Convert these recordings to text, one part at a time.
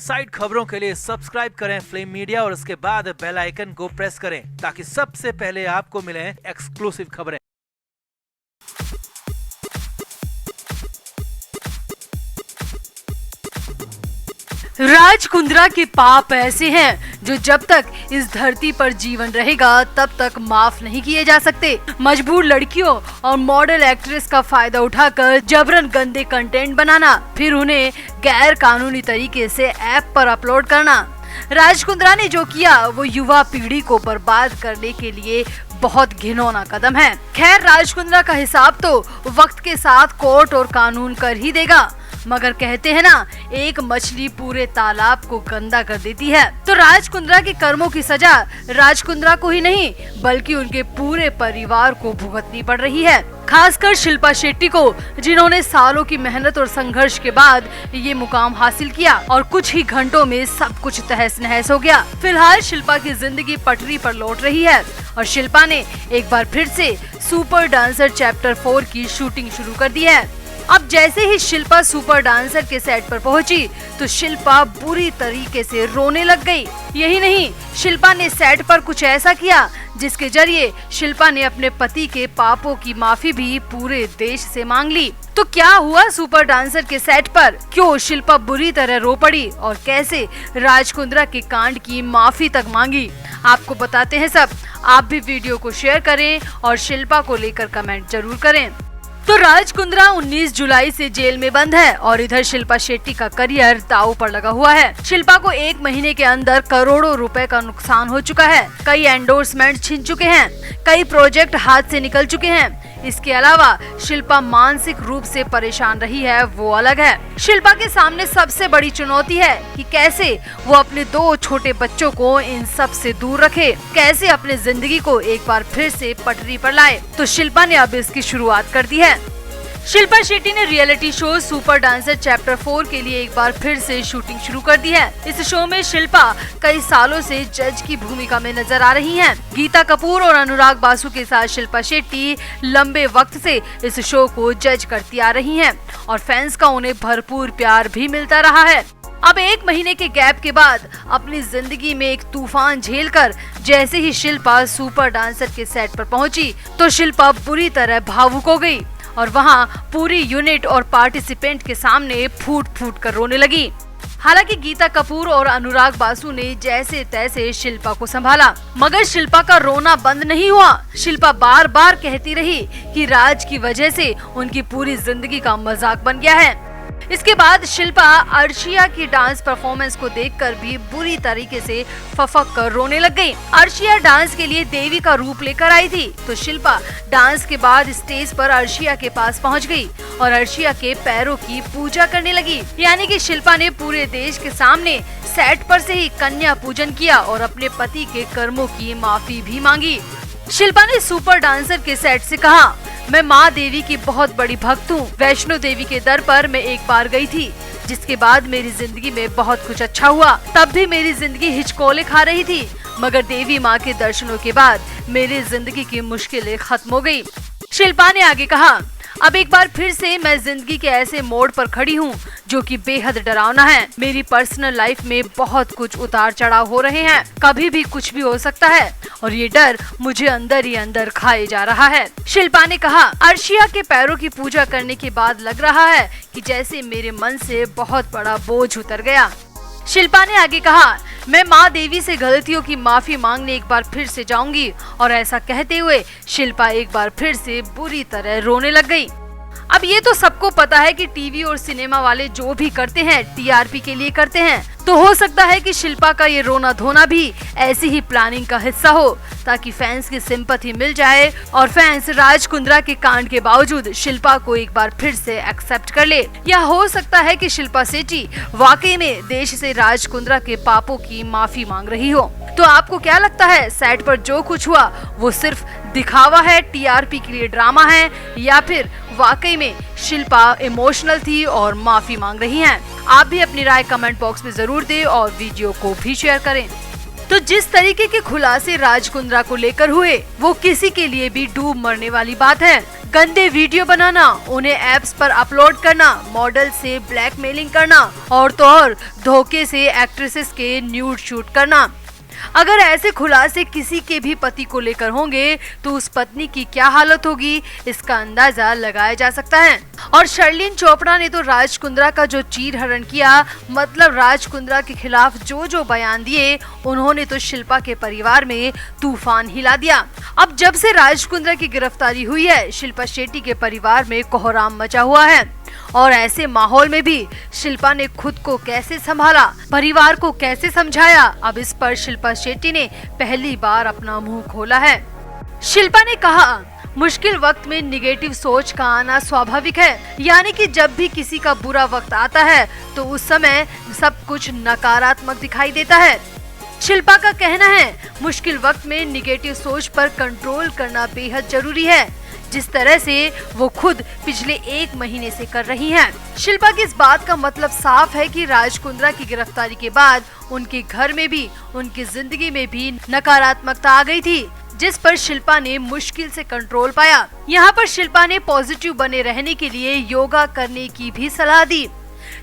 Side खबरों के लिए सब्सक्राइब करें फ्लेम मीडिया और उसके बाद बेल आइकन को प्रेस करें ताकि सबसे पहले आपको मिले एक्सक्लूसिव खबरें। राज कुंद्रा के पाप ऐसे हैं जो जब तक इस धरती पर जीवन रहेगा तब तक माफ नहीं किए जा सकते। मजबूर लड़कियों और मॉडल एक्ट्रेस का फायदा उठाकर जबरन गंदे कंटेंट बनाना, फिर उन्हें गैर कानूनी तरीके से ऐप पर अपलोड करना। राज कुंद्रा ने जो किया वो युवा पीढ़ी को बर्बाद करने के लिए बहुत घिनौना कदम है। खैर, राज कुंद्रा का हिसाब तो वक्त के साथ कोर्ट और कानून कर ही देगा, मगर कहते हैं ना, एक मछली पूरे तालाब को गंदा कर देती है। तो राज कुंद्रा के कर्मों की सजा राज कुंद्रा को ही नहीं बल्कि उनके पूरे परिवार को भुगतनी पड़ रही है। खासकर शिल्पा शेट्टी को, जिन्होंने सालों की मेहनत और संघर्ष के बाद ये मुकाम हासिल किया और कुछ ही घंटों में सब कुछ तहस नहस हो गया। फिलहाल शिल्पा की जिंदगी पटरी पर लौट रही है और शिल्पा ने एक बार फिर से सुपर डांसर चैप्टर 4 की शूटिंग शुरू कर दी है। अब जैसे ही शिल्पा सुपर डांसर के सेट पर पहुंची तो शिल्पा बुरी तरीके से रोने लग गई। यही नहीं, शिल्पा ने सेट पर कुछ ऐसा किया जिसके जरिए शिल्पा ने अपने पति के पापों की माफी भी पूरे देश से मांग ली। तो क्या हुआ सुपर डांसर के सेट पर? क्यों शिल्पा बुरी तरह रो पड़ी और कैसे राज कुंद्रा के कांड की माफी तक मांगी, आपको बताते हैं सब। आप भी वीडियो को शेयर करें और शिल्पा को लेकर कमेंट जरूर करें। तो राज कुंद्रा 19 जुलाई से जेल में बंद है और इधर शिल्पा शेट्टी का करियर दांव पर लगा हुआ है। शिल्पा को 1 महीने के अंदर करोड़ों रुपए का नुकसान हो चुका है। कई एंडोर्समेंट छिन चुके हैं, कई प्रोजेक्ट हाथ से निकल चुके हैं। इसके अलावा शिल्पा मानसिक रूप से परेशान रही है, वो अलग है। शिल्पा के सामने सबसे बड़ी चुनौती है कि कैसे वो अपने 2 छोटे बच्चों को इन सब से दूर रखे, कैसे अपने जिंदगी को एक बार फिर से पटरी पर लाए। तो शिल्पा ने अब इसकी शुरुआत कर दी है। शिल्पा शेट्टी ने reality show super dancer chapter 4 के लिए एक बार फिर से शूटिंग शुरू कर दी है। इस शो में शिल्पा कई सालों से जज की भूमिका में नजर आ रही हैं। गीता कपूर और अनुराग बासु के साथ शिल्पा शेट्टी लंबे वक्त से इस शो को जज करती आ रही हैं और फैंस का उन्हें भरपूर प्यार भी मिलता रहा है। अब 1 महीने के गैप के बाद अपनी जिंदगी में एक तूफान झेलकर जैसे ही शिल्पा सुपर डांसर के सेट पर पहुंची तो शिल्पा बुरी तरह भावुक हो गई और वहां पूरी यूनिट और पार्टिसिपेंट के सामने फूट फूट कर रोने लगी। हालांकि गीता कपूर और अनुराग बासु ने जैसे तैसे शिल्पा को संभाला, मगर शिल्पा का रोना बंद नहीं हुआ। शिल्पा बार बार कहती रही कि राज की वजह से उनकी पूरी जिंदगी का मजाक बन गया है। इसके बाद शिल्पा अर्शिया की डांस परफॉर्मेंस को देखकर भी बुरी तरीके से फफक कर रोने लग गई। अर्शिया डांस के लिए देवी का रूप लेकर आई थी, तो शिल्पा डांस के बाद स्टेज पर अर्शिया के पास पहुंच गई और अर्शिया के पैरों की पूजा करने लगी। यानी कि शिल्पा ने पूरे देश के सामने सेट पर से ही कन्या पूजन किया और अपने पति के कर्मों की माफी भी मांगी। शिल्पा ने सुपर डांसर के सेट से कहा, मैं माँ देवी की बहुत बड़ी भक्त हूँ। वैष्णो देवी के दर पर मैं एक बार गई थी, जिसके बाद मेरी जिंदगी में बहुत कुछ अच्छा हुआ। तब भी मेरी जिंदगी हिचकोले खा रही थी, मगर देवी माँ के दर्शनों के बाद मेरी जिंदगी की मुश्किलें खत्म हो गई। शिल्पा ने आगे कहा, अब एक बार फिर से मैं जिंदगी के ऐसे मोड़ पर खड़ी हूँ जो कि बेहद डरावना है। मेरी पर्सनल लाइफ में बहुत कुछ उतार चढ़ाव हो रहे हैं, कभी भी कुछ भी हो सकता है और ये डर मुझे अंदर ही अंदर खाए जा रहा है। शिल्पा ने कहा, अर्शिया के पैरों की पूजा करने के बाद लग रहा है कि जैसे मेरे मन से बहुत बड़ा बोझ उतर गया। शिल्पा ने आगे कहा, मैं माँ देवी से गलतियों की माफी मांगने एक बार फिर से जाऊंगी और ऐसा कहते हुए शिल्पा एक बार फिर से बुरी तरह रोने लग गई। अब ये तो सबको पता है कि टीवी और सिनेमा वाले जो भी करते हैं टीआरपी के लिए करते हैं, तो हो सकता है कि शिल्पा का ये रोना धोना भी ऐसी ही प्लानिंग का हिस्सा हो ताकि फैंस की सिंपैथी मिल जाए और फैंस राज कुंद्रा के कांड के बावजूद शिल्पा को एक बार फिर से एक्सेप्ट कर ले। या हो सकता है कि शिल्पा शेट्टी वाकई में देश से राज कुंद्रा के पापों की माफी मांग रही हो। तो आपको क्या लगता है, सेट पर जो कुछ हुआ वो सिर्फ दिखावा है, टीआरपी के लिए ड्रामा है, या फिर वाकई में शिल्पा इमोशनल थी और माफी मांग रही हैं? आप भी अपनी राय कमेंट बॉक्स में जरूर दें और वीडियो को भी शेयर करें। तो जिस तरीके के खुलासे राज कुंद्रा को लेकर हुए वो किसी के लिए भी डूब मरने वाली बात है। गंदे वीडियो बनाना, उन्हें ऐप्स पर अपलोड करना, मॉडल से ब्लैकमेलिंग करना और तो और धोखे से एक्ट्रेसेस के न्यूड शूट करना। अगर ऐसे खुलासे किसी के भी पति को लेकर होंगे तो उस पत्नी की क्या हालत होगी, इसका अंदाजा लगाया जा सकता है। और शर्लिन चोपड़ा ने तो राज कुंद्रा का जो चीरहरण किया, मतलब राज कुंद्रा के खिलाफ जो बयान दिए, उन्होंने तो शिल्पा के परिवार में तूफान हिला दिया। अब जब से राज कुंद्रा की गिरफ्तारी हुई है, शिल्पा शेट्टी के परिवार में कोहराम मचा हुआ है। और ऐसे माहौल में भी शिल्पा ने खुद को कैसे संभाला, परिवार को कैसे समझाया, अब इस पर शिल्पा शेट्टी ने पहली बार अपना मुंह खोला है। शिल्पा ने कहा, मुश्किल वक्त में निगेटिव सोच का आना स्वाभाविक है, यानी कि जब भी किसी का बुरा वक्त आता है तो उस समय सब कुछ नकारात्मक दिखाई देता है। शिल्पा का कहना है, मुश्किल वक्त में निगेटिव सोच पर कंट्रोल करना बेहद जरूरी है, जिस तरह से वो खुद पिछले 1 महीने से कर रही हैं। शिल्पा की इस बात का मतलब साफ है कि राज कुंद्रा की गिरफ्तारी के बाद उनके घर में भी, उनकी जिंदगी में भी नकारात्मकता आ गई थी, जिस पर शिल्पा ने मुश्किल से कंट्रोल पाया। यहाँ पर शिल्पा ने पॉजिटिव बने रहने के लिए योगा करने की भी सलाह दी।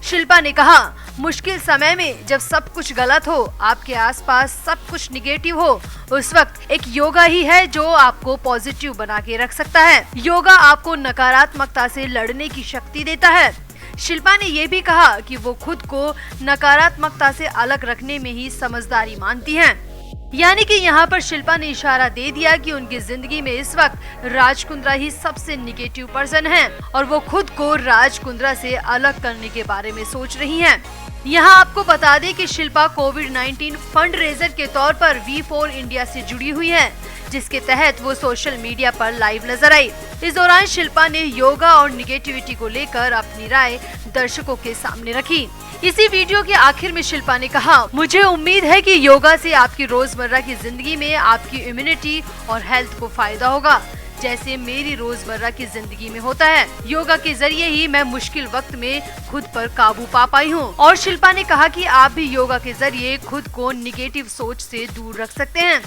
शिल्पा ने कहा, मुश्किल समय में जब सब कुछ गलत हो, आपके आसपास सब कुछ निगेटिव हो, उस वक्त एक योगा ही है जो आपको पॉजिटिव बना के रख सकता है। योगा आपको नकारात्मकता से लड़ने की शक्ति देता है। शिल्पा ने ये भी कहा कि वो खुद को नकारात्मकता से अलग रखने में ही समझदारी मानती हैं। यानी कि यहाँ पर शिल्पा ने इशारा दे दिया कि उनकी जिंदगी में इस वक्त राज कुंद्रा ही सबसे निगेटिव पर्सन हैं और वो खुद को राज कुंद्रा से अलग करने के बारे में सोच रही हैं। यहाँ आपको बता दें कि शिल्पा कोविड-19 फंड रेजर के तौर पर V4 इंडिया से जुड़ी हुई है, जिसके तहत वो सोशल मीडिया पर लाइव नजर आई। इस दौरान शिल्पा ने योगा और निगेटिविटी को लेकर अपनी राय दर्शकों के सामने रखी। इसी वीडियो के आखिर में शिल्पा ने कहा, मुझे उम्मीद है कि योगा से आपकी रोजमर्रा की जिंदगी में आपकी इम्यूनिटी और हेल्थ को फायदा होगा, जैसे मेरी रोजमर्रा की जिंदगी में होता है। योगा के जरिए ही मैं मुश्किल वक्त में खुद पर काबू पा पाई हूँ। और शिल्पा ने कहा कि आप भी योगा के जरिए खुद को निगेटिव सोच से दूर रख सकते हैं।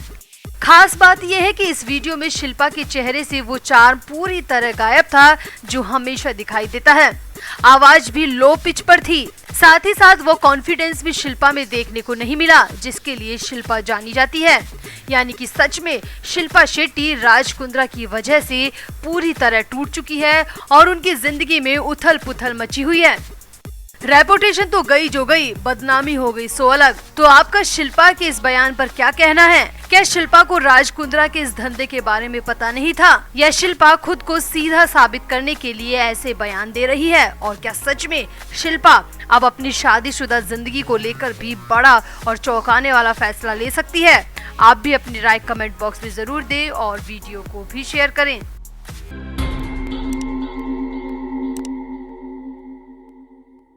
खास बात यह है कि इस वीडियो में शिल्पा के चेहरे से वो चार्म पूरी तरह गायब था जो हमेशा दिखाई देता है। आवाज भी लो पिच पर थी, साथ ही साथ वो कॉन्फिडेंस भी शिल्पा में देखने को नहीं मिला, जिसके लिए शिल्पा जानी जाती है। यानी कि सच में शिल्पा शेट्टी राज कुंद्रा की वजह से पूरी तरह टूट चुकी है और उनकी जिंदगी में उथल पुथल मची हुई है। रेपुटेशन तो गई जो गई, बदनामी हो गई सो अलग। तो आपका शिल्पा के इस बयान पर क्या कहना है? क्या शिल्पा को राज कुंद्रा के इस धंधे के बारे में पता नहीं था, या शिल्पा खुद को सीधा साबित करने के लिए ऐसे बयान दे रही है? और क्या सच में शिल्पा अब अपनी शादीशुदा जिंदगी को लेकर भी बड़ा और चौंकाने वाला फैसला ले सकती है? आप भी अपनी राय कमेंट बॉक्स में जरूर दें और वीडियो को भी शेयर करें।